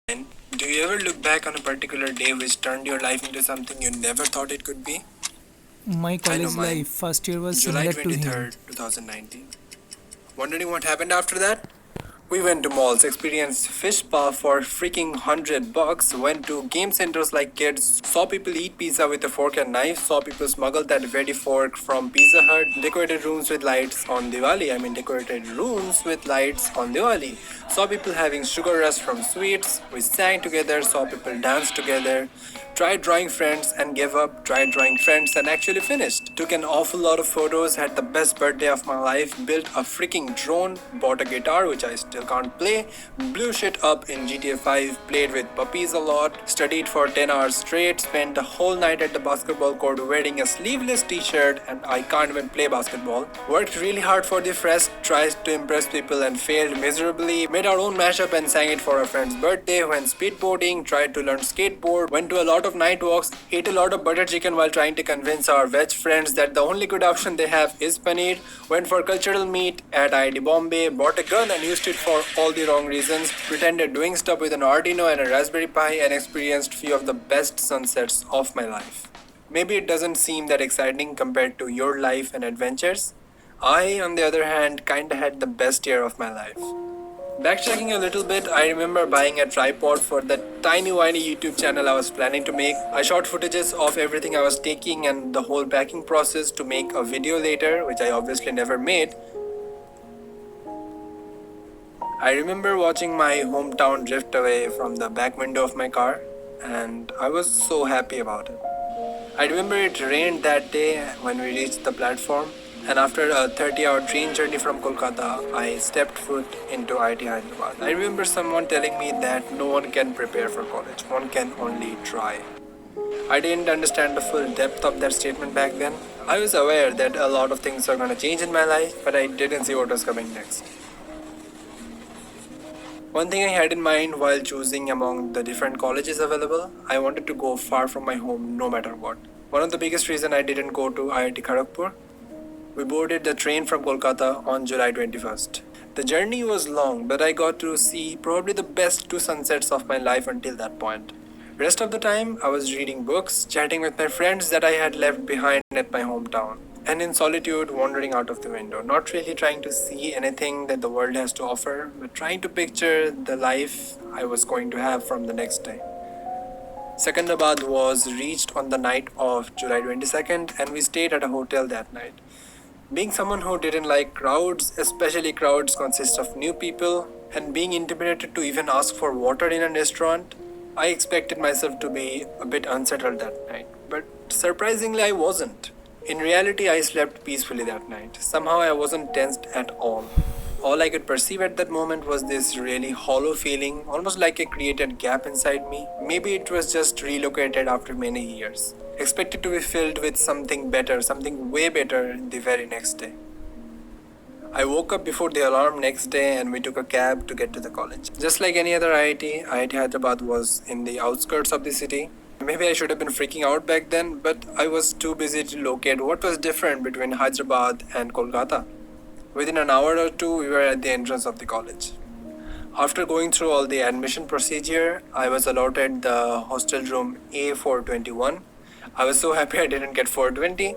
Do you ever look back on a particular day which turned your life into something you never thought it could be? My I know college life mine. first year was July similar to him. 23rd, 2019. Wondering what happened after that? We went to malls, experienced fish spa for freaking $100, went to game centers like kids, saw people eat pizza with a fork and knife, saw people smuggle that very fork from Pizza Hut, decorated rooms with lights on Diwali. Decorated rooms with lights on Diwali. Saw people having sugar rush from sweets. We sang together, saw people dance together. Tried drawing friends and gave up, tried drawing friends and actually finished. Took an awful lot of photos, had the best birthday of my life, built a freaking drone, bought a guitar which I still can't play, blew shit up in GTA 5, played with puppies a lot, studied for 10 hours straight, spent the whole night at the basketball court wearing a sleeveless t-shirt and I can't even play basketball. Worked really hard for the fresh, tried to impress people and failed miserably, made our own mashup and sang it for a friend's birthday, went speedboarding, tried to learn skateboard, went to a lot of night walks, ate a lot of butter chicken while trying to convince our veg friends that the only good option they have is paneer, went for cultural meet at IIT Bombay, bought a gun and used it for all the wrong reasons, pretended doing stuff with an Arduino and a Raspberry Pi and experienced few of the best sunsets of my life. Maybe it doesn't seem that exciting compared to your life and adventures. I, on the other hand, kinda had the best year of my life. Backtracking a little bit, I remember buying a tripod for the tiny whiny YouTube channel I was planning to make. I shot footages of everything I was taking and the whole packing process to make a video later, which I obviously never made. I remember watching my hometown drift away from the back window of my car, and I was so happy about it. I remember it rained that day when we reached the platform, and after a 30-hour train journey from Kolkata, I stepped foot into IIT Hyderabad. I remember someone telling me that no one can prepare for college, one can only try. I didn't understand the full depth of that statement back then. I was aware that a lot of things are going to change in my life, but I didn't see what was coming next. One thing I had in mind while choosing among the different colleges available, I wanted to go far from my home no matter what. One of the biggest reasons I didn't go to IIT Kharagpur, we boarded the train from Kolkata on July 21st. The journey was long, but I got to see probably the best two sunsets of my life until that point. Rest of the time, I was reading books, chatting with my friends that I had left behind at my hometown, and in solitude wandering out of the window, not really trying to see anything that the world has to offer, but trying to picture the life I was going to have from the next day. Secondabad was reached on the night of July 22nd, and we stayed at a hotel that night. Being someone who didn't like crowds, especially crowds consist of new people, and being intimidated to even ask for water in a restaurant, I expected myself to be a bit unsettled that night. But surprisingly, I wasn't. In reality, I slept peacefully that night. Somehow, I wasn't tensed at all. All I could perceive at that moment was this really hollow feeling, almost like a created gap inside me. Maybe it was just relocated after many years, expected to be filled with something better, something way better the very next day. I woke up before the alarm next day and we took a cab to get to the college. Just like any other IIT Hyderabad was in the outskirts of the city. Maybe I should have been freaking out back then, but I was too busy to locate what was different between Hyderabad and Kolkata. Within an hour or two, we were at the entrance of the college. After going through all the admission procedure, I was allotted the hostel room A421. I was so happy I didn't get 420.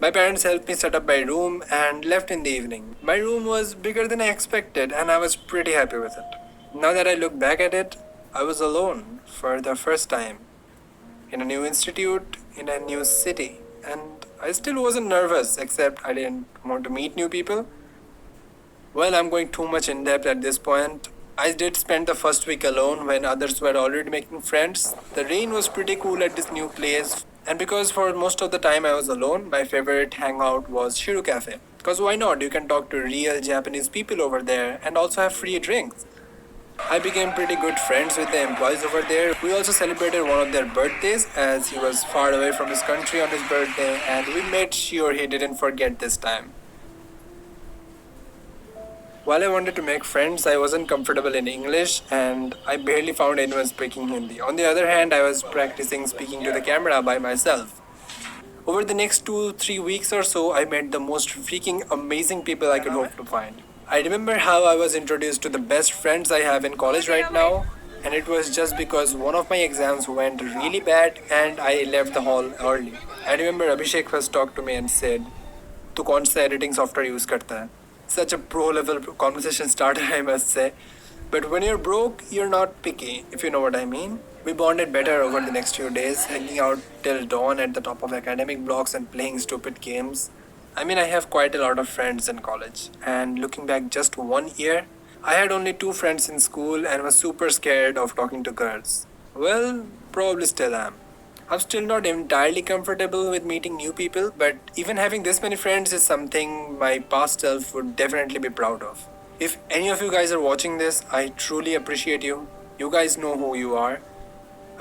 My parents helped me set up my room and left in the evening. My room was bigger than I expected and I was pretty happy with it. Now that I look back at it, I was alone for the first time in a new institute, in a new city. And I still wasn't nervous, except I didn't want to meet new people. Well, I'm going too much in depth at this point. I did spend the first week alone when others were already making friends. The rain was pretty cool at this new place. And because for most of the time I was alone, my favorite hangout was Shiru Cafe. Because why not? You can talk to real Japanese people over there and also have free drinks. I became pretty good friends with the employees over there. We also celebrated one of their birthdays as he was far away from his country on his birthday and we made sure he didn't forget this time. While I wanted to make friends, I wasn't comfortable in English and I barely found anyone speaking Hindi. On the other hand, I was practicing speaking to the camera by myself. Over the next 2-3 weeks or so, I met the most freaking amazing people I could hope to find. I remember how I was introduced to the best friends I have in college right now. and it was just because one of my exams went really bad and I left the hall early. I remember Abhishek first talked to me and said, "तू कौन सा editing software use करता है?" Such a pro level conversation starter, I must say. But when you're broke, you're not picky, if you know what I mean. We bonded better over the next few days, hanging out till dawn at the top of academic blocks and playing stupid games. I mean, I have quite a lot of friends in college, and looking back just 1 year, I had only 2 friends in school and was super scared of talking to girls. Well, probably still am. I'm still not entirely comfortable with meeting new people, but even having this many friends is something my past self would definitely be proud of. If any of you guys are watching this, I truly appreciate you. You guys know who you are.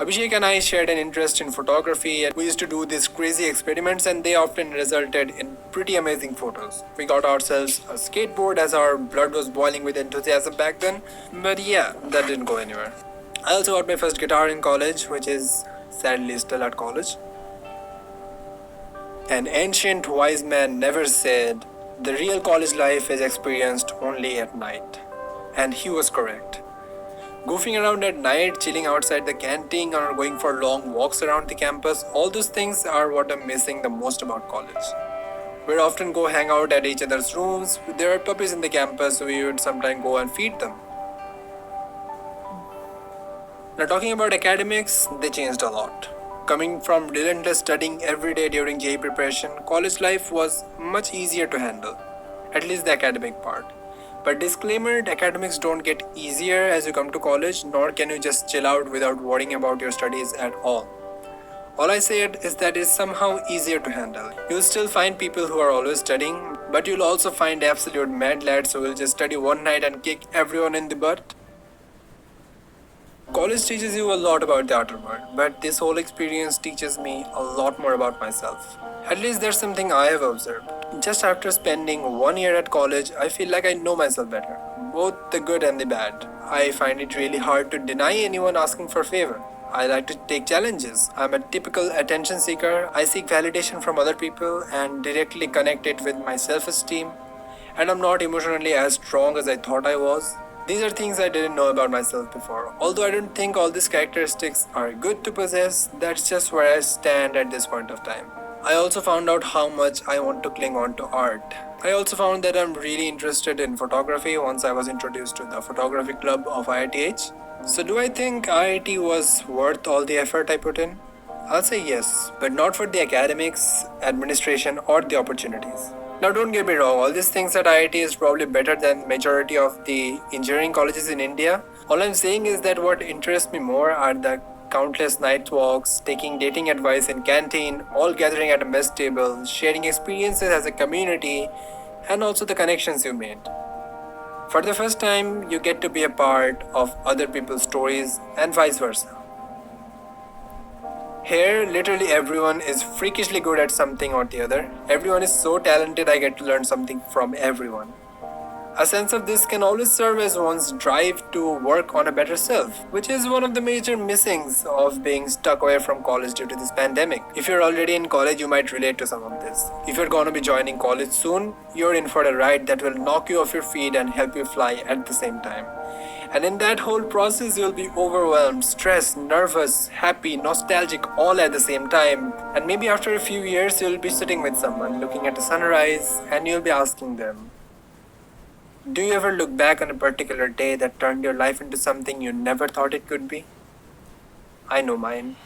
Abhishek and I shared an interest in photography, and we used to do these crazy experiments, and they often resulted in pretty amazing photos. We got ourselves a skateboard as our blood was boiling with enthusiasm back then, but yeah, that didn't go anywhere. I also got my first guitar in college, which is sadly still at college. An ancient wise man never said, "The real college life is experienced only at night." And he was correct. Goofing around at night, chilling outside the canteen, or going for long walks around the campus, all those things are what I'm missing the most about college. We'd often go hang out at each other's rooms. There are puppies in the campus, so we would sometimes go and feed them. Now, talking about academics, they changed a lot. Coming from relentless studying every day during JEE preparation, college life was much easier to handle, at least the academic part. But disclaimer, the academics don't get easier as you come to college, nor can you just chill out without worrying about your studies at all. All I said is that it's somehow easier to handle. You'll still find people who are always studying, but you'll also find absolute mad lads who will just study one night and kick everyone in the butt. College teaches you a lot about the outer world, but this whole experience teaches me a lot more about myself. At least there's something I have observed. Just after spending 1 year at college, I feel like I know myself better, both the good and the bad. I find it really hard to deny anyone asking for a favor. I like to take challenges. I'm a typical attention seeker. I seek validation from other people and directly connect it with my self-esteem. And I'm not emotionally as strong as I thought I was. These are things I didn't know about myself before. Although I don't think all these characteristics are good to possess, that's just where I stand at this point of time. I also found out how much I want to cling on to art. I also found that I'm really interested in photography once I was introduced to the photography club of IITH. So do I think IIT was worth all the effort I put in? I'll say yes, but not for the academics, administration, or the opportunities. Now don't get me wrong, all these things at IIT is probably better than majority of the engineering colleges in India. All I'm saying is that what interests me more are the countless night walks, taking dating advice in canteen, all gathering at a mess table, sharing experiences as a community, and also the connections you made. For the first time, you get to be a part of other people's stories and vice versa. Here, literally everyone is freakishly good at something or the other. Everyone is so talented, I get to learn something from everyone. A sense of this can always serve as one's drive to work on a better self, which is one of the major missings of being stuck away from college due to this pandemic. If you're already in college, you might relate to some of this. If you're going to be joining college soon, you're in for a ride that will knock you off your feet and help you fly at the same time. And in that whole process, you'll be overwhelmed, stressed, nervous, happy, nostalgic, all at the same time. And maybe after a few years, you'll be sitting with someone, looking at the sunrise, and you'll be asking them, do you ever look back on a particular day that turned your life into something you never thought it could be? I know mine.